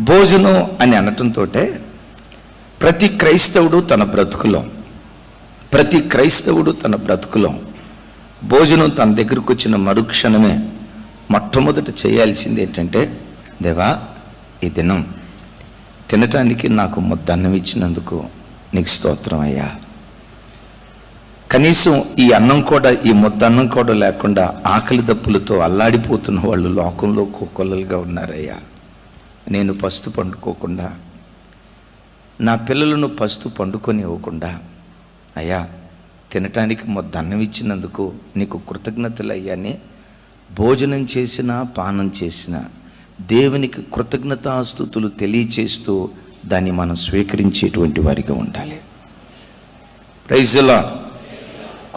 భోజనం అని అనటంతో ప్రతి క్రైస్తవుడు తన బ్రతుకులో భోజనం తన దగ్గరకు వచ్చిన మరుక్షణమే మొట్టమొదట చేయాల్సింది ఏంటంటే, దేవా ఈ దినం తినటానికి నాకు ముద్దన్నం ఇచ్చినందుకు నీకు స్తోత్రం అయ్యా. కనీసం ఈ అన్నం కూడా, ఈ ముద్దన్నం కూడా లేకుండా ఆకలి దప్పులతో అల్లాడిపోతున్న వాళ్ళు లోకంలో కోకొల్లలుగా ఉన్నారయ్యా. నేను పస్తు పండుకోకుండా, నా పిల్లలను పస్తు పండుకొని ఇవ్వకుండా, అయ్యా తినటానికి ముద్దన్నం ఇచ్చినందుకు నీకు కృతజ్ఞతలు అయ్యాని భోజనం చేసిన పానం చేసిన దేవునికి కృతజ్ఞతాస్తుతులు తెలియచేస్తూ దాన్ని మనం స్వీకరించేటువంటి వారిగా ఉండాలి. Praise the lord.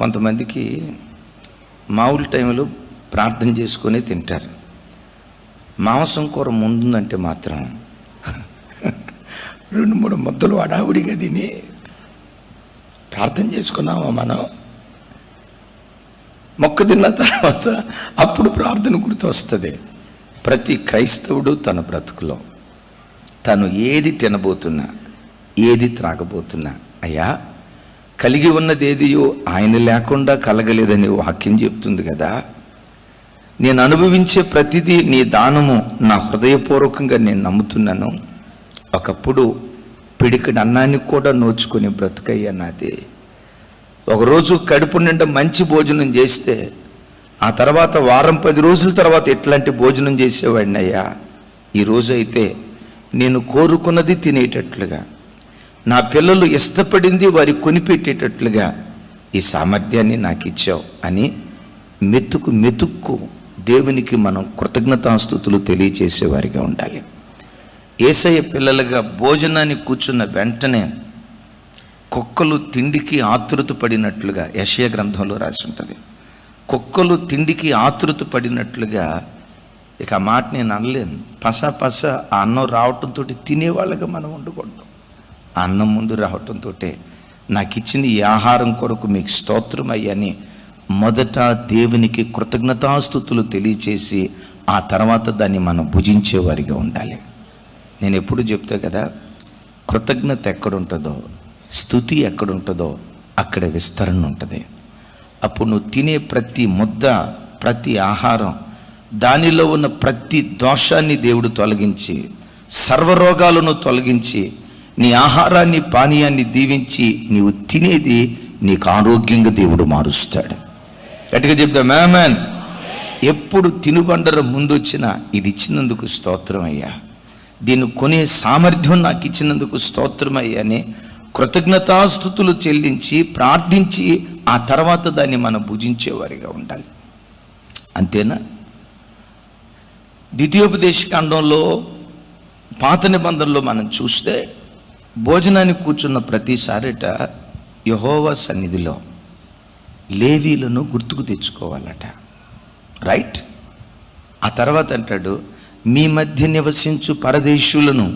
కొంతమందికి మామూలు టైంలో ప్రార్థన చేసుకొని తింటారు. మాంసం కూర ముందుందంటే మాత్రం 2-3 ముద్దలు అడావుడిగా తిని ప్రార్థన చేసుకున్నామా మనం? మొక్క తిన్న తర్వాత అప్పుడు ప్రార్థన గుర్తు వస్తుంది. ప్రతి క్రైస్తవుడు తన బ్రతుకులో తను ఏది తినబోతున్నా, ఏది త్రాగబోతున్నా, అయ్యా కలిగి ఉన్నది ఏదియో ఆయన లేకుండా కలగలేదని వాక్యం చెప్తుంది కదా. నేను అనుభవించే ప్రతిదీ నీ దానము, నా హృదయపూర్వకంగా నేను నమ్ముతున్నాను. ఒకప్పుడు పిడికిడి అన్నాన్ని కూడా నోచుకొని బ్రతుకయ్యా నాది. ఒకరోజు కడుపు నిండా మంచి భోజనం చేస్తే ఆ తర్వాత వారం 10 రోజుల తర్వాత ఎట్లాంటి భోజనం చేసేవాడిని అయ్యా. ఈరోజు అయితే నేను కోరుకున్నది తినేటట్లుగా, నా పిల్లలు ఇష్టపడింది వారి కొనిపెట్టేటట్లుగా ఈ సామర్థ్యాన్ని నాకు ఇచ్చావు అని మెతుకు దేవునికి మనం కృతజ్ఞతాస్తుతులు తెలియచేసేవారిగా ఉండాలి. యేసయ్య పిల్లలుగా భోజనాన్ని కూర్చున్న వెంటనే కుక్కలు తిండికి ఆతృత పడినట్లుగా యెషయా గ్రంథంలో రాసి ఉంటుంది. కుక్కలు తిండికి ఆతృత పడినట్లుగా, ఇక ఆ మాట నేను అనలేను, పస ఆ అన్నం రావటంతో తినేవాళ్ళగా మనం ఉండకూడదు. ఆ అన్నం ముందు రావటంతో నాకు ఇచ్చిన ఈ ఆహారం కొరకు మీకు స్తోత్రం అయ్యని మొదట దేవునికి కృతజ్ఞతాస్తుతులు తెలియచేసి ఆ తర్వాత దాన్ని మనం భుజించేవారిగా ఉండాలి. నేను ఎప్పుడు చెప్తా కదా, కృతజ్ఞత ఎక్కడుంటుందో, స్తుతి ఎక్కడుంటుందో అక్కడ విస్తరణ ఉంటుంది. అప్పుడు నువ్వు తినే ప్రతి ముద్ద, ప్రతి ఆహారం, దానిలో ఉన్న ప్రతి దోషాన్ని దేవుడు తొలగించి, సర్వరోగాలను తొలగించి, నీ ఆహారాన్ని పానీయాన్ని దీవించి నీవు తినేది నీకు ఆరోగ్యంగా దేవుడు మారుస్తాడు. గట్టిగా చెప్తాం ఆమేన్. ఎప్పుడు తినుబండరం ముందు వచ్చినా ఇది ఇచ్చినందుకు స్తోత్రం అయ్యా, దీన్ని కొనే సామర్థ్యం నాకు ఇచ్చినందుకు స్తోత్రం అయ్యా అని కృతజ్ఞతాస్తుతులు చెల్లించి ప్రార్థించి ఆ తర్వాత దాన్ని మనం భుజించేవారిగా ఉండాలి. అంతేనా? ద్వితీయోపదేశకాండంలో పాత నిబంధనలో మనం చూస్తే భోజనానికి కూర్చున్న ప్రతిసారిట యెహోవా సన్నిధిలో లేవీలను గుర్తుకు తెచ్చుకోవాలట. రైట్? ఆ తర్వాత అంటాడు, మీ మధ్య నివసించు పరదేశులను,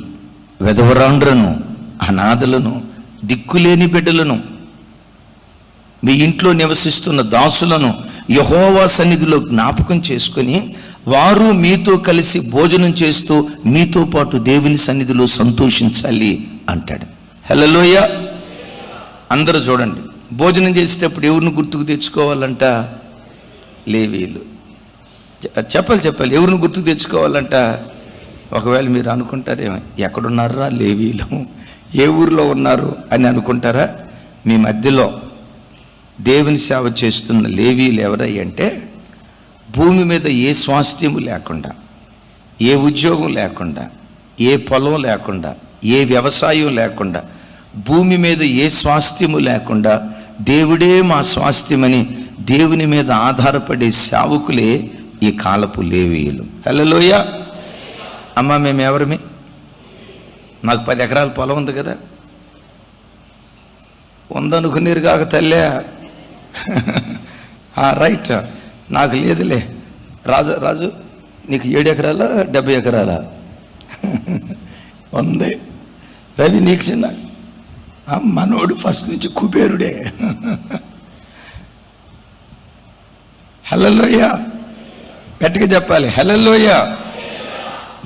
వెధవరాండ్రను, అనాథలను, దిక్కులేని బిడ్డలను, మీ ఇంట్లో నివసిస్తున్న దాసులను యెహోవా సన్నిధిలో జ్ఞాపకం చేసుకొని వారు మీతో కలిసి భోజనం చేస్తూ మీతో పాటు దేవుని సన్నిధిలో సంతోషించాలి అంటాడు. హల్లెలూయా. అందరూ చూడండి, భోజనం చేసేటప్పుడు ఎవరిని గుర్తుకు తెచ్చుకోవాలంట? లేవీలు. చెప్పాలి, ఎవరిని గుర్తుకు తెచ్చుకోవాలంట? ఒకవేళ మీరు అనుకుంటారేమో, ఎక్కడున్నారా లేవీలు, ఏ ఊరిలో ఉన్నారు అని అనుకుంటారా? మీ మధ్యలో దేవుని సేవ చేస్తున్న లేవీలు ఎవరయ్యంటే, భూమి మీద ఏ స్వాస్థ్యము లేకుండా, ఏ ఉద్యోగం లేకుండా, ఏ పొలం లేకుండా, ఏ వ్యవసాయం లేకుండా, భూమి మీద ఏ స్వాస్థ్యము లేకుండా దేవుడే మా స్వాస్థ్యమని దేవుని మీద ఆధారపడే సేవకులే ఈ కాలపు లేవీయులు. హల్లెలూయా. అమ్మ మేము ఎవరిమి? నాకు 10 ఎకరాల పొలం ఉంది కదా, ఉందనుకునేరు కాక తల్లే. రైట్, నాకు లేదులే. రాజు నీకు 7 ఎకరాలా 70 ఎకరాలా? ఉంది. రవి నీకు చిన్న? మనోడు ఫస్ట్ నుంచి కుబేరుడే. హల్లెలూయా. గట్టిగా చెప్పాలి, హల్లెలూయా.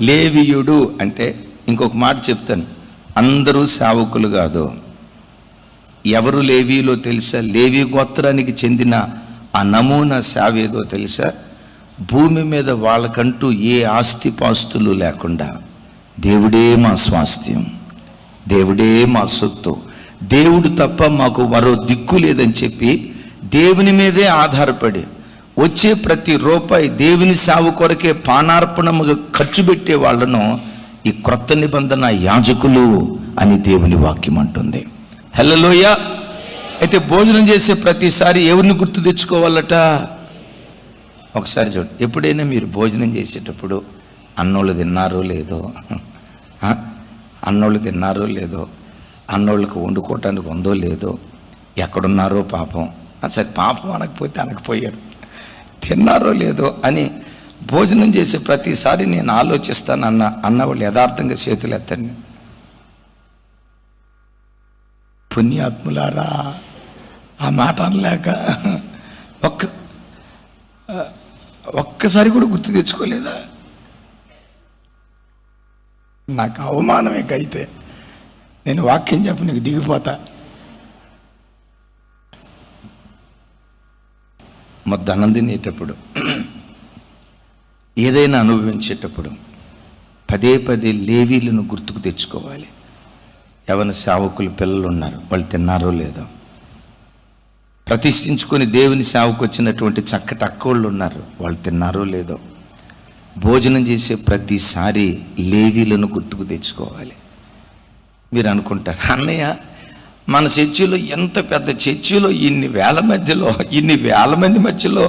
లేవీయుడు అంటే ఇంకొక మాట చెప్తాను, అందరూ సేవకులు కాదు. ఎవరు లేవీలో తెలుసా? లేవీ గోత్రానికి చెందిన ఆ నమూనా సేవ ఏదో తెలుసా? భూమి మీద వాళ్ళకంటూ ఏ ఆస్తిపాస్తులు లేకుండా దేవుడే మా స్వాస్థ్యం, దేవుడే మా సొత్తు, దేవుడు తప్ప మాకు మరో దిక్కు లేదని చెప్పి దేవుని మీదే ఆధారపడి వచ్చే ప్రతి రూపాయి దేవుని సేవ కొరకే పానార్పణముగా ఖర్చు పెట్టే వాళ్ళను ఈ క్రొత్త నిబంధన యాజకులు అని దేవుని వాక్యం అంటుంది. హల్లెలూయా. అయితే భోజనం చేసే ప్రతిసారి ఎవరిని గుర్తు తెచ్చుకోవాలట? ఒకసారి చూడండి, ఎప్పుడైనా మీరు భోజనం చేసేటప్పుడు అన్నోళ్ళు తిన్నారో లేదో, అన్నోళ్ళు తిన్నారో లేదో, అన్నోళ్ళకి వండుకోవటానికి ఉందో లేదో, ఎక్కడున్నారో పాపం, అసలు పాపం అనకపోతే అనకపోయారు, తిన్నారో లేదో అని భోజనం చేసే ప్రతిసారి నేను ఆలోచిస్తాను అన్నవాళ్ళు యథార్థంగా చేతులు ఎత్తండి. పుణ్యాత్ములారా, ఆ మాట అనలేక ఒక్కసారి కూడా గుర్తు తెచ్చుకోలేదా? నాకు అవమానమే. అయితే నేను వాక్యం చెప్పు, నీకు దిగిపోతా. ధనం తినేటప్పుడు, ఏదైనా అనుభవించేటప్పుడు పదే పదే లేవీలను గుర్తుకు తెచ్చుకోవాలి. ఎవరి సేవకులు పిల్లలు ఉన్నారు, వాళ్ళు తిన్నారో లేదో. ప్రతిష్ఠించుకొని దేవుని సేవకు వచ్చినటువంటి చక్కటి అక్కోళ్ళు ఉన్నారు, వాళ్ళు తిన్నారో లేదో. భోజనం చేసే ప్రతిసారి లేవీలను గుర్తుకు తెచ్చుకోవాలి. మీరు అనుకుంటారు, అన్నయ్య మన చర్చిలో, ఎంత పెద్ద చర్చిలో ఇన్ని వేల మంది మధ్యలో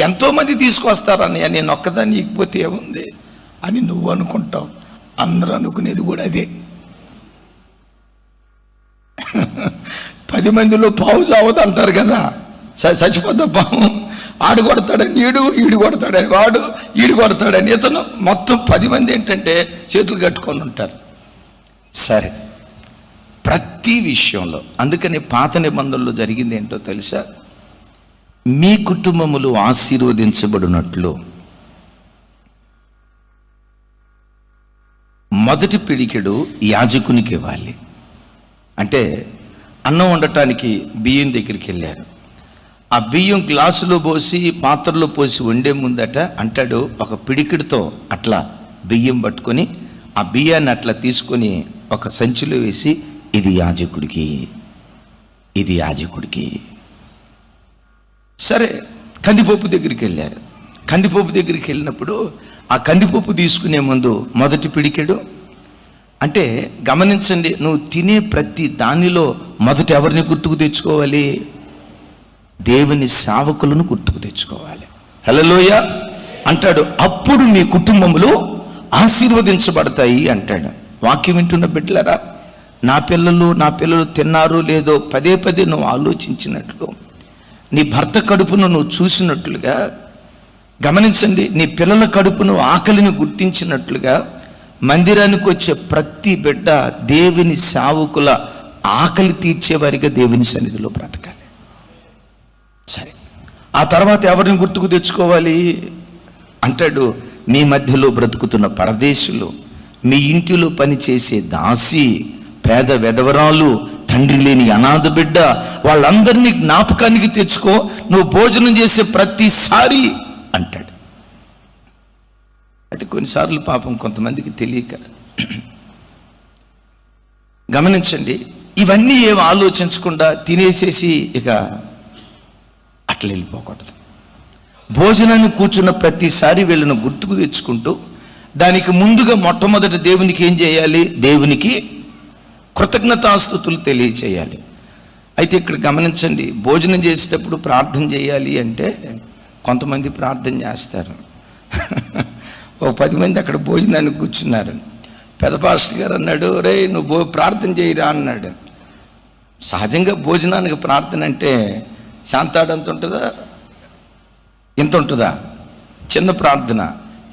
ఎంతోమంది తీసుకొస్తారు అన్నయ్య, నేను ఒక్కదాన్ని ఇకపోతే ఏముంది అని నువ్వు అనుకుంటావు. అందరూ అనుకునేది కూడా అదే. 10 మందిలో పావు చావదు అంటారు కదా, చచ్చిపోతా పాము. ఆడు కొడతాడని ఈడు కొడతాడని వాడు, ఈడు కొడతాడని ఇతను, మొత్తం 10 మంది ఏంటంటే చేతులు కట్టుకొని ఉంటారు. సరే, ప్రతి విషయంలో, అందుకని పాత నిబంధనలో జరిగింది ఏంటో తెలుసా? మీ కుటుంబములు ఆశీర్వదించబడినట్లు మొదటి పిడికెడు యాజకునికి ఇవ్వాలి. అంటే అన్నం వండటానికి బియ్యం దగ్గరికి వెళ్ళారు. ఆ బియ్యం గ్లాసులో పోసి పాత్రలో పోసి వండే ముందట అంటాడు, ఒక పిడికిడితో అట్లా బియ్యం పట్టుకొని ఆ బియ్యాన్ని అట్లా తీసుకొని ఒక సంచిలో వేసి, ఇది యాజకుడికి, ఇది యాజకుడికి. సరే, కందిపప్పు దగ్గరికి వెళ్ళారు. కందిపప్పు దగ్గరికి వెళ్ళినప్పుడు ఆ కందిపప్పు తీసుకునే ముందు మొదటి పిడికెడు అంటే, గమనించండి, నువ్వు తినే ప్రతి దానిలో మొదట ఎవరిని గుర్తుకు తెచ్చుకోవాలి? దేవుని సేవకులను గుర్తుకు తెచ్చుకోవాలి. హల్లెలూయా అంటాడు. అప్పుడు మీ కుటుంబములు ఆశీర్వదించబడతాయి అంటాడు. వాక్యం వింటున్న బిడ్డలారా, నా పిల్లలు తిన్నారో లేదో పదే పదే నువ్వు ఆలోచించినట్లు, నీ భర్త కడుపును నువ్వు చూసినట్లుగా, గమనించండి, నీ పిల్లల కడుపును ఆకలిని గుర్తించినట్లుగా, మందిరానికి వచ్చే ప్రతి బిడ్డ దేవుని సేవకుల ఆకలి తీర్చేవారిగా దేవుని సన్నిధిలో బ్రతకాలి. సరే, ఆ తర్వాత ఎవరిని గుర్తుకు తెచ్చుకోవాలి అంటాడు? మీ మధ్యలో బ్రతుకుతున్న పరదేశులు, మీ ఇంటిలో పనిచేసే దాసి, పేద వెధవరాలు, తండ్రి లేని అనాథ బిడ్డ, వాళ్ళందరినీ జ్ఞాపకానికి తెచ్చుకో నువ్వు భోజనం చేసే ప్రతిసారి అంటాడు. అయితే కొన్నిసార్లు పాపం కొంతమందికి తెలియక, గమనించండి, ఇవన్నీ ఏం ఆలోచించకుండా తినేసేసి ఇక అట్లా వెళ్ళిపోకూడదు. భోజనాన్ని కూర్చున్న ప్రతిసారి వీళ్ళను గుర్తుకు తెచ్చుకుంటూ, దానికి ముందుగా మొట్టమొదటి దేవునికి ఏం చేయాలి? దేవునికి కృతజ్ఞతాస్తుతులు తెలియచేయాలి. అయితే ఇక్కడ గమనించండి, భోజనం చేసేటప్పుడు ప్రార్థన చేయాలి అంటే కొంతమంది ప్రార్థన చేస్తారు. ఓ 10 మంది అక్కడ భోజనానికి కూర్చున్నారు. పెద్ద పాస్టర్ గారు అన్నాడు, రే నువ్వు ప్రార్థన చేయరా అన్నాడు. సహజంగా భోజనానికి ప్రార్థన అంటే శాంతాడంత ఉంటుందా, ఇంత ఉంటుందా? చిన్న ప్రార్థన.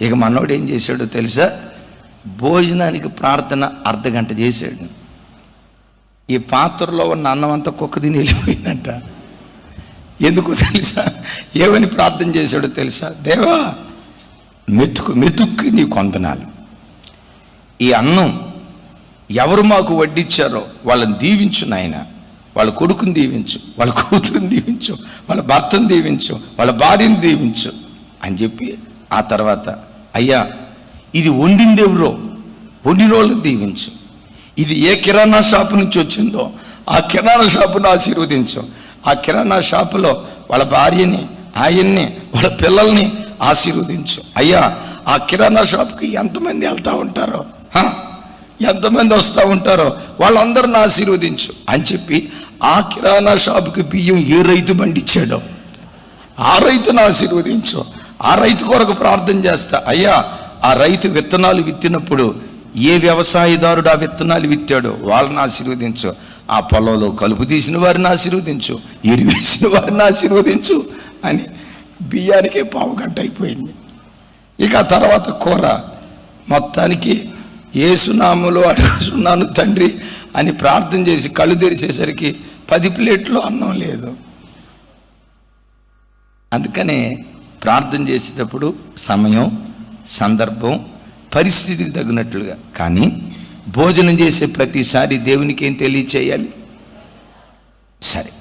ఇక మనోడు ఏం చేశాడో తెలుసా? భోజనానికి ప్రార్థన అర్ధగంట చేశాడు. ఈ పాత్రలో ఉన్న అన్నం అంతా కుక్క తిని వెళ్ళిపోయిందంట. ఎందుకు తెలుసా? ఏమని ప్రార్థన చేశాడో తెలుసా? దేవా, మెతుక్కి నీ కొందనాలు, ఈ అన్నం ఎవరు మాకు వడ్డిచ్చారో వాళ్ళని దీవించు నాయన, వాళ్ళ కొడుకుని దీవించు, వాళ్ళ కూతురుని దీవించు, వాళ్ళ భర్తను దీవించు, వాళ్ళ భార్యను దీవించు అని చెప్పి ఆ తర్వాత అయ్యా ఇది వండింది ఎవరో వండిన వాళ్ళని దీవించు, ఇది ఏ కిరాణా షాపు నుంచి వచ్చిందో ఆ కిరాణా షాపును ఆశీర్వదించు, ఆ కిరాణా షాపులో వాళ్ళ భార్యని, ఆయన్ని, వాళ్ళ పిల్లల్ని ఆశీర్వదించు. అయ్యా ఆ కిరాణా షాప్కి ఎంతమంది వెళ్తూ ఉంటారో, ఎంతమంది వస్తూ ఉంటారో వాళ్ళందరిని ఆశీర్వదించు అని చెప్పి ఆ కిరాణా షాపుకి బియ్యం ఏ రైతు పండించాడో ఆ రైతును ఆశీర్వదించు. ఆ రైతు కొరకు ప్రార్థన చేస్తా. అయ్యా ఆ రైతు విత్తనాలు విత్తినప్పుడు ఏ వ్యవసాయదారుడు ఆ విత్తనాలు విత్తాడో వాళ్ళని ఆశీర్వదించు. ఆ పొలంలో కలుపు తీసిన వారిని ఆశీర్వదించు, ఎరువేసిన వారిని ఆశీర్వదించు అని బియ్యానికే పావు గంట అయిపోయింది. ఇక ఆ తర్వాత కూర మొత్తానికి యేసునామములో అడుగుతున్నాను తండ్రి అని ప్రార్థన చేసి కళ్ళు తెరిచేసరికి 10 ప్లేట్లు అన్నం లేదు. అందుకనే ప్రార్థన చేసేటప్పుడు సమయం, సందర్భం, పరిస్థితికి తగినట్లుగా. కానీ భోజనం చేసే ప్రతిసారి దేవునికి ఏం తెలియచేయాలి? సరే,